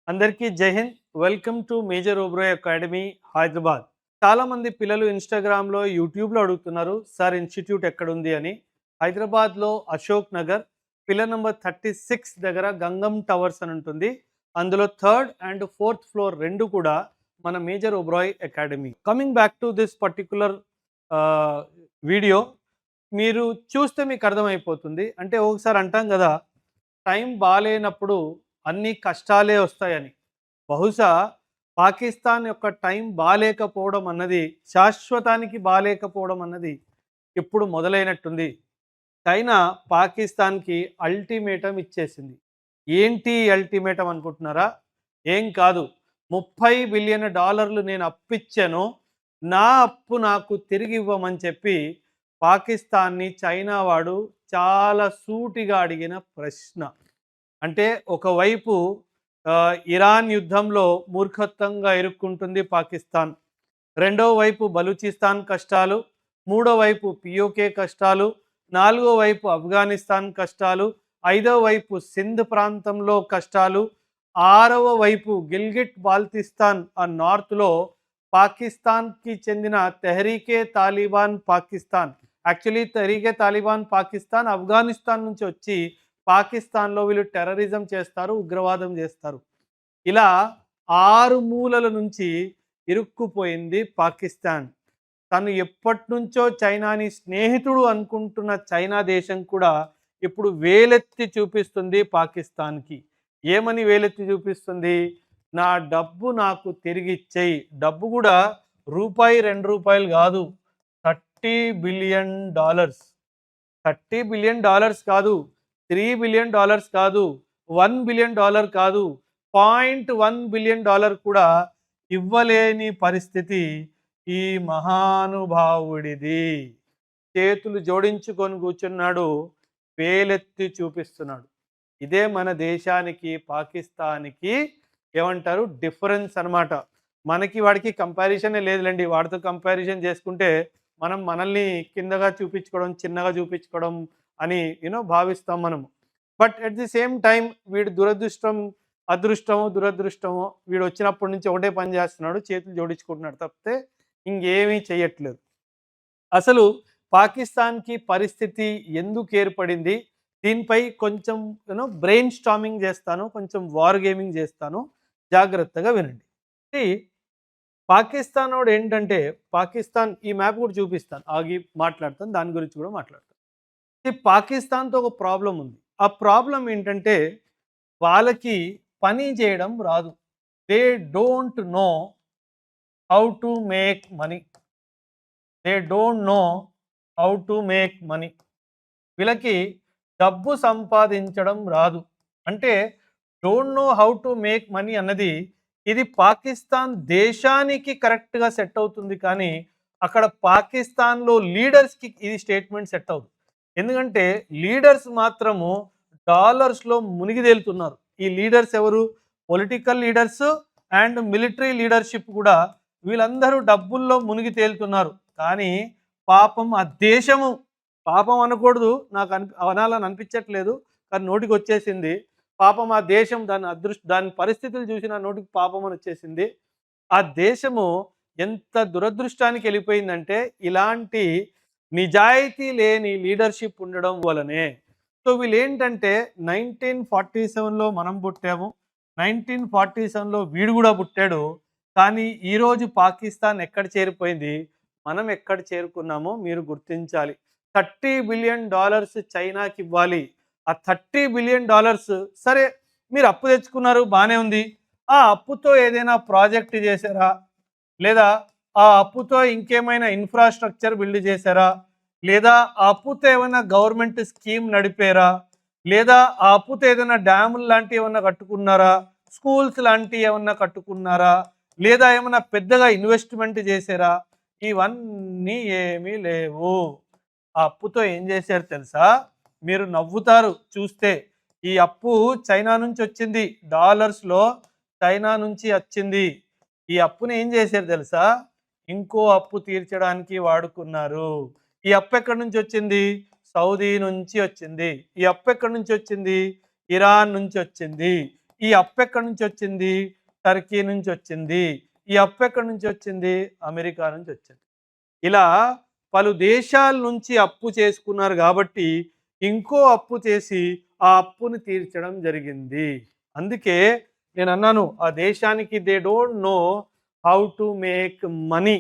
అందరికీ జై Hind. Welcome to major Oberoi academy Hyderabad. చాలామంది పిల్లలు ఇన్‌స్టాగ్రామ్‌లో, యూట్యూబ్‌లో అడుగుతున్నారు. సార్ ఇన్‌స్టిట్యూట్ ఎక్కడుంది అని. హైదరాబాద్‌లో అశోక్ నగర్ పిల్లర్ నంబర్ 36 దగ్గర గంగం టవర్స్ అని ఉంటుంది. అందులో థర్డ్ అండ్ ఫోర్త్ ఫ్లోర్ 2 కూడా మన major Oberoi academy. Coming back to this particular video మీరు చూస్తే మీకు అర్థమైపోతుంది. అంటే ఒకసారి అంటాం కదా, టైం బాలేనప్పుడు అన్ని కష్టాలే వస్తాయని. బహుశా పాకిస్తాన్ యొక్క టైం బాలేకపోవడం అన్నది, శాశ్వతానికి బాలేకపోవడం అన్నది ఇప్పుడు మొదలైనట్టుంది. చైనా పాకిస్తాన్‌కి అల్టిమేటం ఇచ్చేసింది. ఏంటి అల్టిమేటం అనుకుంటున్నారా? ఏం కాదు. $30 బిలియన్ నేను అప్పిచ్చాను. నా అప్పు నాకు తిరిగివ్వమని చెప్పి పాకిస్తాన్‌ని చైనా వాడు చాలా సూటిగా అడిగిన ప్రశ్న. అంటే ఒకవైపు ఇరాన్ యుద్ధంలో మూర్ఖత్వంగా ఇరుక్కుంటుంది పాకిస్తాన్. రెండో వైపు బలూచిస్తాన్ కష్టాలు, మూడో వైపు పీఓకే కష్టాలు, నాలుగో వైపు ఆఫ్ఘనిస్తాన్ కష్టాలు, ఐదో వైపు సింధ్ ప్రాంతంలో కష్టాలు, ఆరవ వైపు గిల్గిట్ బాల్తిస్తాన్ ఆ నార్త్‌లో పాకిస్తాన్‌కి చెందిన తెహ్రీకే తాలిబాన్ పాకిస్తాన్. యాక్చువల్లీ తెహ్రీకే తాలిబాన్ పాకిస్తాన్ ఆఫ్ఘనిస్తాన్ నుంచి వచ్చి పాకిస్తాన్‌లో వీళ్ళు టెర్రరిజం చేస్తారు, ఉగ్రవాదం చేస్తారు. ఇలా 6 మూలల నుంచి ఇరుక్కుపోయింది పాకిస్తాన్. తను ఎప్పటినుంచో చైనాని స్నేహితుడు అనుకుంటున్న చైనా దేశం కూడా ఇప్పుడు వేలెత్తి చూపిస్తుంది పాకిస్తాన్‌కి. ఏమని వేలెత్తి చూపిస్తుంది? నా డబ్బు నాకు తిరిగిచ్చేయి. డబ్బు కూడా రూపాయి, రూ. 2 కాదు. $30 బిలియన్. $30 బిలియన్ కాదు. $3 బిలియన్ కాదు. $1 బిలియన్ కాదు. $0.1 బిలియన్ కూడా ఇవ్వలేని పరిస్థితి ఈ మహానుభావుడిది. చేతులు జోడించుకొని కూర్చున్నాడు, వేలెత్తి చూపిస్తున్నాడు. ఇదే మన దేశానికి పాకిస్తాన్‌కి ఏమంటారు డిఫరెన్స్ అనమాట. మనకి వాడికి కంపారిజనే లేదులెండి. వాడితో కంపారిజన్ చేసుకుంటే మనం మనల్ని కిందగా చూపించుకోవడం, చిన్నగా చూపించుకోవడం అని భావిస్తాం మనము. But at the same time వీడి అదృష్టమో దురదృష్టమో వీడు వచ్చినప్పటి నుంచి ఒకటే పని చేస్తున్నాడు, చేతులు జోడించుకుంటున్నాడు తప్పితే ఇంకేమీ చేయట్లేదు. అసలు పాకిస్తాన్‌కి పరిస్థితి ఎందుకు ఏర్పడింది? దీనిపై కొంచెం బ్రెయిన్ స్టార్మింగ్ చేస్తాను, కొంచెం వార్ గేమింగ్ చేస్తాను. జాగ్రత్తగా వినండి. ఈ పాకిస్తానోడు ఏంటంటే, పాకిస్తాన్ ఈ మ్యాప్ కూడా చూపిస్తాను. ఆగి మాట్లాడతాను. దాని గురించి కూడా మాట్లాడతాను. ఈ పాకిస్తాన్‌తో ఒక ప్రాబ్లమ్ ఉంది. ఆ ప్రాబ్లమ్ ఏంటంటే, వాళ్ళకి పని చేయడం రాదు. They don't know how to make money. They don't know how to make money. వీళ్ళకి డబ్బు సంపాదించడం రాదు. అంటే don't know how to make money అన్నది ఇది పాకిస్తాన్ దేశానికి కరెక్ట్‌గా సెట్ అవుతుంది. కానీ అక్కడ పాకిస్తాన్‌లో లీడర్స్‌కి ఇది స్టేట్మెంట్ సెట్ అవ్వదు. ఎందుకంటే లీడర్స్ మాత్రము డాలర్స్‌లో మునిగి తేలుతున్నారు. ఈ లీడర్స్ ఎవరు? Political leaders and military leadership కూడా వీళ్ళందరూ డబ్బుల్లో మునిగి తేలుతున్నారు. కానీ పాపం ఆ దేశము, పాపం అనకూడదు, నాకు అనాలని అనిపించట్లేదు, కానీ నోటికొచ్చేసింది. పాపం ఆ దేశం దాని పరిస్థితులు చూసి నా నోటికి పాపం అని వచ్చేసింది. ఆ దేశము ఎంత దురదృష్టానికి వెళ్ళిపోయిందంటే ఇలాంటి నిజాయితీ లేని లీడర్షిప్ ఉండడం వలనే. సో వీళ్ళేంటంటే 1947లో మనం పుట్టాము, 1947లో వీడు కూడా పుట్టాడు. కానీ ఈరోజు పాకిస్తాన్ ఎక్కడ చేరిపోయింది, మనం ఎక్కడ చేరుకున్నామో మీరు గుర్తించాలి. $30 బిలియన్ చైనాకి ఇవ్వాలి. ఆ $30 బిలియన్ సరే, మీరు అప్పు తెచ్చుకున్నారు, బాగానే ఉంది. ఆ అప్పుతో ఏదైనా ప్రాజెక్ట్ చేశారా? లేదా ఆ అప్పుతో ఇంకేమైనా ఇన్ఫ్రాస్ట్రక్చర్ బిల్డ్ చేశారా? లేదా ఆ అప్పుతో ఏమైనా గవర్నమెంట్ స్కీమ్ నడిపారా? లేదా ఆ అప్పుతో ఏదైనా డ్యాములు లాంటివి ఏమన్నా కట్టుకున్నారా? స్కూల్స్ లాంటివి ఏమన్నా కట్టుకున్నారా? లేదా ఏమన్నా పెద్దగా ఇన్వెస్ట్మెంట్ చేశారా? ఇవన్నీ ఏమీ లేవు. ఆ అప్పుతో ఏం చేశారు తెలుసా? మీరు నవ్వుతారు చూస్తే. ఈ అప్పు చైనా నుంచి వచ్చింది, డాలర్స్‌లో చైనా నుంచి వచ్చింది. ఈ అప్పుని ఏం చేశారు తెలుసా? ఇంకో అప్పు తీర్చడానికి వాడుకున్నారు. ఈ అప్పు ఎక్కడి నుంచి వచ్చింది? సౌదీ నుంచి వచ్చింది. ఈ అప్పు ఎక్కడి నుంచి వచ్చింది? ఇరాన్ నుంచి వచ్చింది. ఈ అప్పు ఎక్కడి నుంచి వచ్చింది? టర్కీ నుంచి వచ్చింది. ఈ అప్పు ఎక్కడి నుంచి వచ్చింది? అమెరికా నుంచి వచ్చింది. ఇలా పలు దేశాల నుంచి అప్పు చేసుకున్నారు కాబట్టి ఇంకో అప్పు చేసి ఆ అప్పుని తీర్చడం జరిగింది. అందుకే నేను అన్నాను, ఆ దేశానికి they don't know how to make money.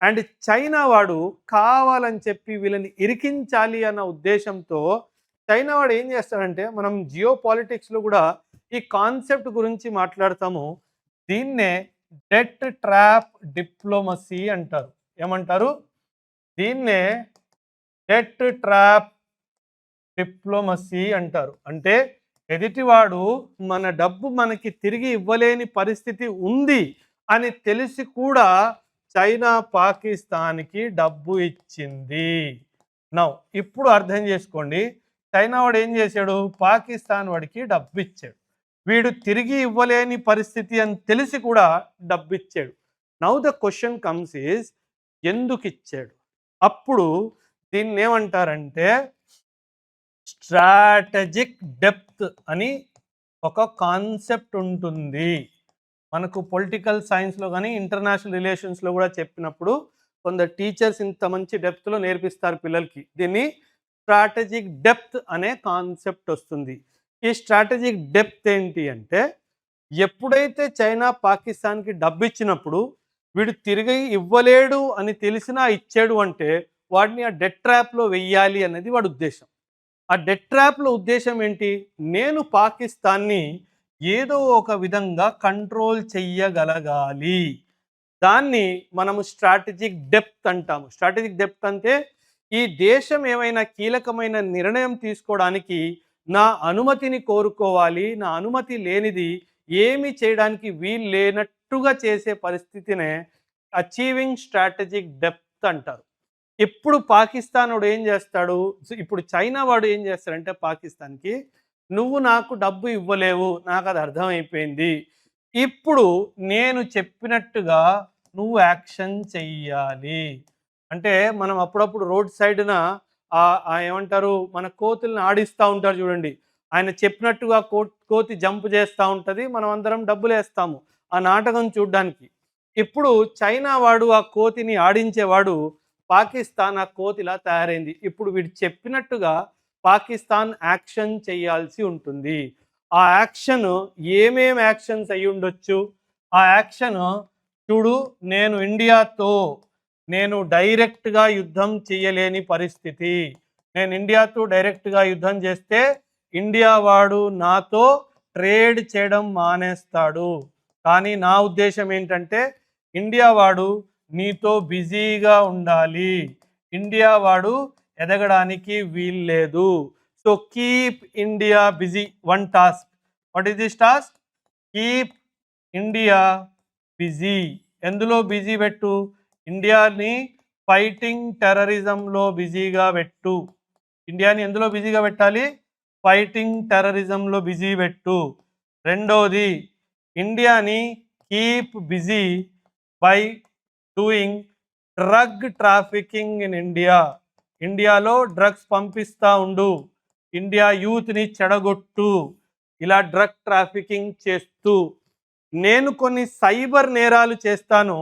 And China వాడు కావాలని చెప్పి వీళ్ళని ఇరికించాలి అన్న ఉద్దేశంతో చైనా వాడు ఏం చేస్తాడంటే, మనం జియో పాలిటిక్స్లో కూడా ఈ కాన్సెప్ట్ గురించి మాట్లాడతాము. దీన్నే డెట్ ట్రాప్ డిప్లొమసీ అంటారు. ఏమంటారు? దీన్నే డెట్ ట్రాప్ డిప్లొమసీ అంటారు. అంటే ఎదుటివాడు మన డబ్బు మనకి తిరిగి ఇవ్వలేని పరిస్థితి ఉంది అని తెలిసి కూడా చైనా పాకిస్తాన్కి డబ్బు ఇచ్చింది. నౌ ఇప్పుడు అర్థం చేసుకోండి, చైనా వాడు ఏం చేశాడు? పాకిస్తాన్ వాడికి డబ్బు ఇచ్చాడు. వీడు తిరిగి ఇవ్వలేని పరిస్థితి అని తెలిసి కూడా డబ్బు ఇచ్చాడు. Now the question comes is, ఎందుకు ఇచ్చాడు? అప్పుడు దీన్ని ఏమంటారంటే స్ట్రాటజిక్ డెప్త్ అని ఒక కాన్సెప్ట్ ఉంటుంది. మనకు పొలిటికల్ సైన్స్లో కానీ ఇంటర్నేషనల్ రిలేషన్స్లో కూడా చెప్పినప్పుడు కొందరు టీచర్స్ ఇంత మంచి డెప్త్లో నేర్పిస్తారు పిల్లలకి. దీన్ని స్ట్రాటజిక్ డెప్త్ అనే కాన్సెప్ట్ వస్తుంది. ఈ స్ట్రాటజిక్ డెప్త్ ఏంటి అంటే, ఎప్పుడైతే చైనా పాకిస్తాన్కి డబ్బు ఇచ్చినప్పుడు వీడు తిరిగి ఇవ్వలేడు అని తెలిసినా ఇచ్చాడు అంటే వాడిని ఆ డెట్ ట్రాప్లో వెయ్యాలి అనేది వాడి ఉద్దేశం. ఆ డెట్ ట్రాప్లో ఉద్దేశం ఏంటి? నేను పాకిస్తాన్ని ఏదో ఒక విధంగా కంట్రోల్ చెయ్యగలగాలి. దాన్ని మనము స్ట్రాటజిక్ డెప్త్ అంటాము. స్ట్రాటజిక్ డెప్త్ అంటే ఈ దేశం ఏమైనా కీలకమైన నిర్ణయం తీసుకోవడానికి నా అనుమతిని కోరుకోవాలి, నా అనుమతి లేనిది ఏమి చేయడానికి వీలు లేనట్టుగా చేసే పరిస్థితినే అచీవింగ్ స్ట్రాటజిక్ డెప్త్ అంటారు. ఇప్పుడు పాకిస్తాన్ వాడు ఏం చేస్తాడు? ఇప్పుడు చైనా వాడు ఏం చేస్తాడంటే పాకిస్తాన్కి, నువ్వు నాకు డబ్బు ఇవ్వలేవు, నాకు అది అర్థమైపోయింది. ఇప్పుడు నేను చెప్పినట్టుగా నువ్వు యాక్షన్ చెయ్యాలి. అంటే మనం అప్పుడప్పుడు రోడ్ సైడ్న ఏమంటారు, మన కోతుల్ని ఆడిస్తూ ఉంటారు చూడండి. ఆయన చెప్పినట్టుగా కోతి జంప్ చేస్తూ ఉంటుంది, మనం అందరం డబ్బులు వేస్తాము ఆ నాటకం చూడ్డానికి. ఇప్పుడు చైనా వాడు ఆ కోతిని ఆడించేవాడు, పాకిస్తాన్ ఆ కోతిలా తయారైంది. ఇప్పుడు వీడు చెప్పినట్టుగా పాకిస్తాన్ యాక్షన్ చేయాల్సి ఉంటుంది. ఆ యాక్షన్ ఏమేం యాక్షన్స్ అయి ఉండొచ్చు? ఆ యాక్షన్ చూడు, నేను డైరెక్ట్గా యుద్ధం చేయలేని పరిస్థితి. నేను ఇండియాతో డైరెక్ట్గా యుద్ధం చేస్తే ఇండియా వాడు నాతో ట్రేడ్ చేయడం మానేస్తాడు. కానీ నా ఉద్దేశం ఏంటంటే, ఇండియా వాడు నీతో బిజీగా ఉండాలి, ఇండియా వాడు ఎదగడానికి వీల్లేదు. So keep India busy. One task. What is this task? Keep India busy. ఎందులో బిజీ పెట్టు? ఇండియాని ఫైటింగ్ టెర్రరిజంలో బిజీగా పెట్టు. ఇండియాని ఎందులో బిజీగా పెట్టాలి? ఫైటింగ్ టెర్రరిజంలో బిజీ పెట్టు. రెండోది, ఇండియాని keep busy by doing drug trafficking in India. ఇండియాలో డ్రగ్స్ పంపిస్తూ ఉండు, ఇండియా యూత్ని చెడగొట్టు, ఇలా డ్రగ్ ట్రాఫికింగ్ చేస్తూ. నేను కొన్ని సైబర్ నేరాలు చేస్తాను.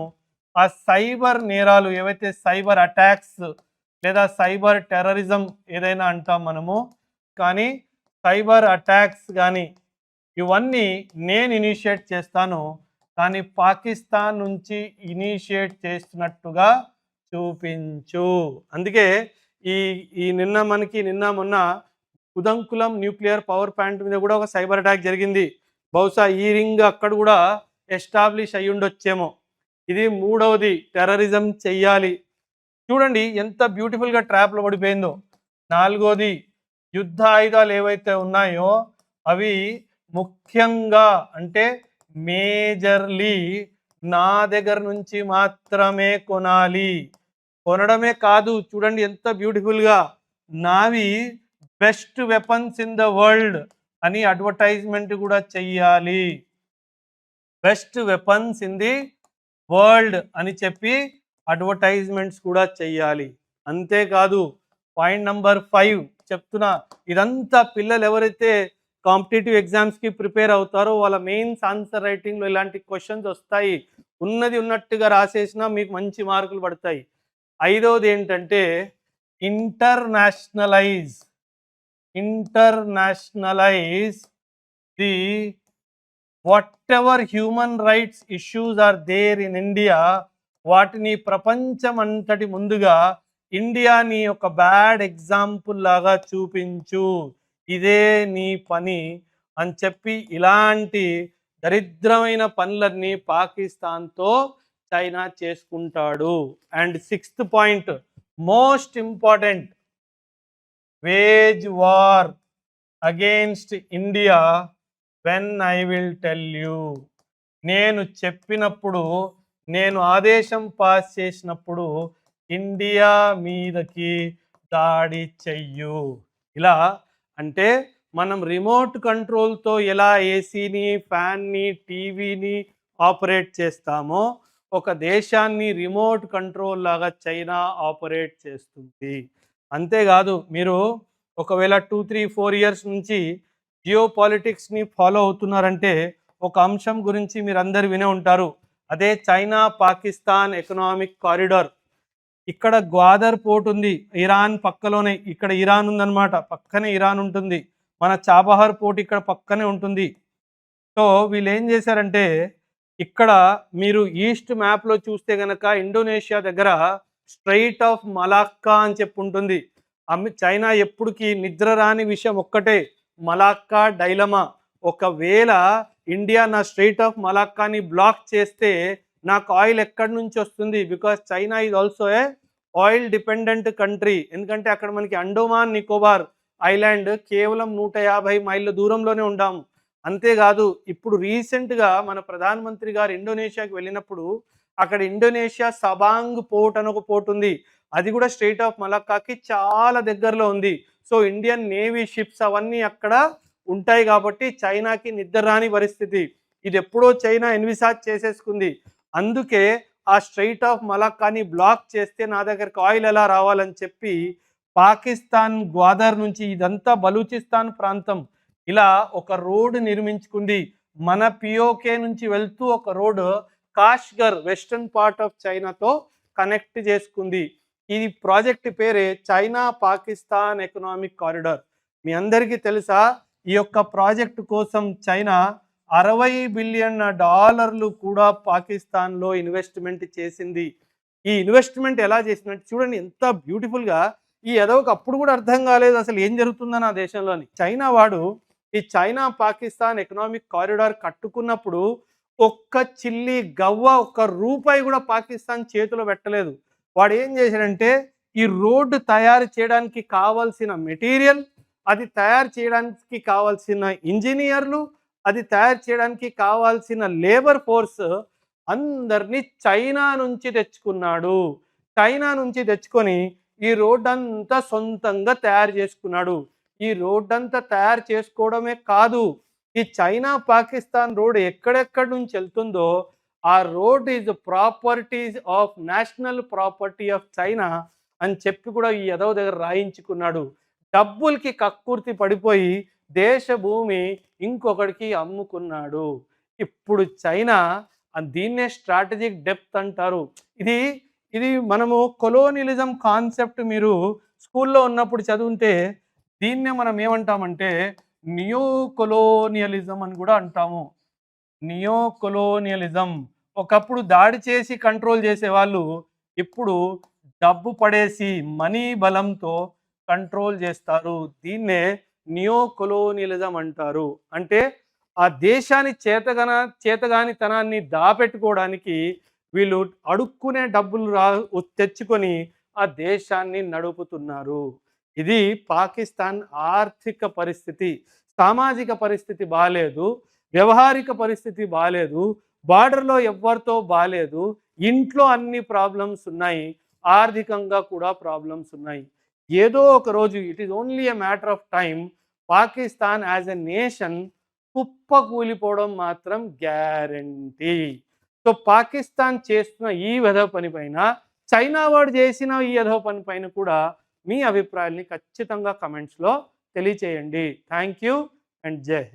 ఆ సైబర్ నేరాలు ఏవైతే సైబర్ అటాక్స్ లేదా సైబర్ టెర్రరిజం ఏదైనా అంటాం మనము, కానీ సైబర్ అటాక్స్ కానీ ఇవన్నీ నేను ఇనిషియేట్ చేస్తాను, కానీ పాకిస్తాన్ నుంచి ఇనిషియేట్ చేస్తున్నట్టుగా చూపించు. అందుకే నిన్న మొన్న కుదంకులం న్యూక్లియర్ పవర్ ప్లాంట్ మీద కూడా ఒక సైబర్ అటాక్ జరిగింది. బహుశా ఈ రింగ్ అక్కడ కూడా ఎస్టాబ్లిష్ అయ్యి ఉండొచ్చేమో. ఇది మూడవది, టెర్రరిజం చెయ్యాలి. చూడండి ఎంత బ్యూటిఫుల్గా ట్రాప్లో పడిపోయిందో. నాలుగోది, యుద్ధ ఆయుధాలు ఏవైతే ఉన్నాయో అవి ముఖ్యంగా అంటే మేజర్లీ నా దగ్గర నుంచి మాత్రమే కొనాలి. కొనడమే కాదు, చూడండి ఎంత బ్యూటిఫుల్గా, నావి best weapons in the world అని అడ్వర్టైజ్మెంట్ కూడా చెయ్యాలి. Best weapons in the world అని చెప్పి అడ్వర్టైజ్మెంట్స్ కూడా చెయ్యాలి. అంతేకాదు, పాయింట్ నెంబర్ 5 చెప్తున్నా, ఇదంతా పిల్లలు ఎవరైతే కాంపిటేటివ్ ఎగ్జామ్స్కి ప్రిపేర్ అవుతారో వాళ్ళ మెయిన్స్ ఆన్సర్ రైటింగ్లో ఇలాంటి క్వశ్చన్స్ వస్తాయి. ఉన్నది ఉన్నట్టుగా రాసేసినా మీకు మంచి మార్కులు పడతాయి. ఐదవది ఏంటంటే internationalise the whatever human rights issues are there in India, వాటిని ప్రపంచం అంతటి ముందుగా ఇండియాని ఒక బ్యాడ్ ఎగ్జాంపుల్ లాగా చూపించు, ఇదే నీ పని అని చెప్పి ఇలాంటి దరిద్రమైన పనులన్నీ పాకిస్తాన్తో చైనా చేసుకుంటాడు. And sixth point, most important, wage war against India when I will tell you. నేను చెప్పినప్పుడు, నేను ఆదేశం పాస్ చేసినప్పుడు ఇండియా మీదకి దాడి చెయ్యు. ఇలా అంటే మనం రిమోట్ కంట్రోల్తో ఎలా ఏసీని, ఫ్యాన్ని, టీవీని ఆపరేట్ చేస్తామో ఒక దేశాన్ని రిమోట్ కంట్రోల్ లాగా చైనా ఆపరేట్ చేస్తుంది. అంతేకాదు, మీరు ఒకవేళ 2-3-4 ఇయర్స్ నుంచి జియో పాలిటిక్స్ని ఫాలో అవుతున్నారంటే ఒక అంశం గురించి మీరు అందరు వినే ఉంటారు. అదే చైనా పాకిస్తాన్ ఎకనామిక్ కారిడార్. ఇక్కడ గ్వాదర్ పోర్ట్ ఉంది, ఇరాన్ పక్కలోనే. ఇక్కడ ఇరాన్ ఉందన్నమాట, పక్కనే ఇరాన్ ఉంటుంది. మన చాబహార్ పోర్ట్ ఇక్కడ పక్కనే ఉంటుంది. సో వీళ్ళు ఏం చేశారంటే, ఇక్కడ మీరు ఈస్ట్ మ్యాప్లో చూస్తే కనుక ఇండోనేషియా దగ్గర స్ట్రైట్ ఆఫ్ మలాక్కా అని చెప్పి ఉంటుంది. చైనా ఎప్పటికీ నిద్ర రాని విషయం ఒక్కటే, మలాక్కా డైలమా. ఒకవేళ ఇండియా నా స్ట్రైట్ ఆఫ్ మలాక్కాని బ్లాక్ చేస్తే నాకు ఆయిల్ ఎక్కడి నుంచి వస్తుంది? Because China is also a oil dependent country. ఎందుకంటే అక్కడ మనకి అండోమాన్ నికోబార్ ఐలాండ్ కేవలం 150 మైళ్ళ దూరంలోనే ఉంటాము. అంతేకాదు, ఇప్పుడు రీసెంట్గా మన ప్రధానమంత్రి గారు ఇండోనేషియాకి వెళ్ళినప్పుడు అక్కడ ఇండోనేషియా సబాంగ్ పోర్ట్ అని ఒక పోర్ట్ ఉంది. అది కూడా స్ట్రైట్ ఆఫ్ మలాక్కాకి చాలా దగ్గరలో ఉంది. సో ఇండియన్ నేవీ షిప్స్ అవన్నీ అక్కడ ఉంటాయి కాబట్టి చైనాకి నిద్ర రాని పరిస్థితి. ఇది ఎప్పుడో చైనా ఎన్విసాజ్ చేసేసుకుంది. అందుకే ఆ స్ట్రైట్ ఆఫ్ మలాక్కాని బ్లాక్ చేస్తే నా దగ్గరకు ఆయిల్ ఎలా రావాలని చెప్పి పాకిస్తాన్ గ్వాదర్ నుంచి, ఇదంతా బలూచిస్తాన్ ప్రాంతం, ఇలా ఒక రోడ్డు నిర్మించుకుంది. మన పిఓకే నుంచి వెళ్తూ ఒక road Kashgar western part of చైనాతో కనెక్ట్ చేసుకుంది. ఈ ప్రాజెక్ట్ పేరే చైనా పాకిస్తాన్ ఎకనామిక్ కారిడార్. మీ అందరికీ తెలుసా, ఈ యొక్క ప్రాజెక్టు కోసం చైనా $60 బిలియన్ కూడా పాకిస్తాన్లో ఇన్వెస్ట్మెంట్ చేసింది. ఈ ఇన్వెస్ట్మెంట్ ఎలా చేసిందంటే చూడండి ఎంత బ్యూటిఫుల్గా. ఈ ఎదవకు అప్పుడు కూడా అర్థం కాలేదు అసలు ఏం జరుగుతుందని ఆ దేశంలోని. చైనా వాడు ఈ చైనా పాకిస్తాన్ ఎకనామిక్ కారిడార్ కట్టుకున్నప్పుడు ఒక్క చిల్లి గవ్వ, ఒక్క రూపాయి కూడా పాకిస్తాన్ చేతిలో పెట్టలేదు. వాడు ఏం చేశాడంటే ఈ రోడ్డు తయారు చేయడానికి కావాల్సిన మెటీరియల్, అది తయారు చేయడానికి కావాల్సిన ఇంజనీర్లు, అది తయారు చేయడానికి కావాల్సిన లేబర్ ఫోర్స్ అందరినీ చైనా నుంచి తెచ్చుకున్నాడు. చైనా నుంచి తెచ్చుకొని ఈ రోడ్ అంతా సొంతంగా తయారు చేసుకున్నాడు. ఈ రోడ్ అంతా తయారు చేసుకోవడమే కాదు, ఈ చైనా పాకిస్తాన్ రోడ్ ఎక్కడెక్కడి నుంచి వెళ్తుందో ఆ road is properties of national property of China అని చెప్పి కూడా ఈ ఎదవ దగ్గర రాయించుకున్నాడు. డబ్బులకి కక్కుర్తి పడిపోయి దేశ భూమి ఇంకొకడికి అమ్ముకున్నాడు. ఇప్పుడు చైనా దీన్నే స్ట్రాటజిక్ డెప్త్ అంటారు. ఇది మనము కొలోనియలిజం కాన్సెప్ట్ మీరు స్కూల్లో ఉన్నప్పుడు చదివితే దీన్నే మనం ఏమంటామంటే నియో కొలోనియలిజం అని కూడా అంటాము. Neo colonialism. ఒకప్పుడు దాడి చేసి కంట్రోల్ చేసేవాళ్ళు ఇప్పుడు డబ్బు పడేసి మనీ బలంతో కంట్రోల్ చేస్తారు. దీన్నే నియో కొలోనియలిజం అంటారు. అంటే ఆ దేశాన్ని చేతగానితనాన్ని దాపెట్టుకోవడానికి వీళ్ళు అడుక్కునే డబ్బులు తెచ్చుకొని ఆ దేశాన్ని నడుపుతున్నారు. ఇది పాకిస్తాన్ ఆర్థిక పరిస్థితి, సామాజిక పరిస్థితి బాలేదు, వ్యవహారిక పరిస్థితి బాలేదు, బార్డర్లో ఎవ్వరితో బాలేదు, ఇంట్లో అన్ని ప్రాబ్లమ్స్ ఉన్నాయి, ఆర్థికంగా కూడా ప్రాబ్లమ్స్ ఉన్నాయి. ఏదో ఒక రోజు it is only a matter of time Pakistan as a nation కుప్ప కూలిపోవడం మాత్రం గ్యారంటీ. సో పాకిస్తాన్ చేస్తున్న ఈ వెధవ పని పైన, చైనా వాడు చేసిన ఈ వెధవ పని పైన కూడా మీ అభిప్రాయాల్ని ఖచ్చితంగా కమెంట్స్లో తెలియచేయండి. Thank you. అండ్ జై హింద్.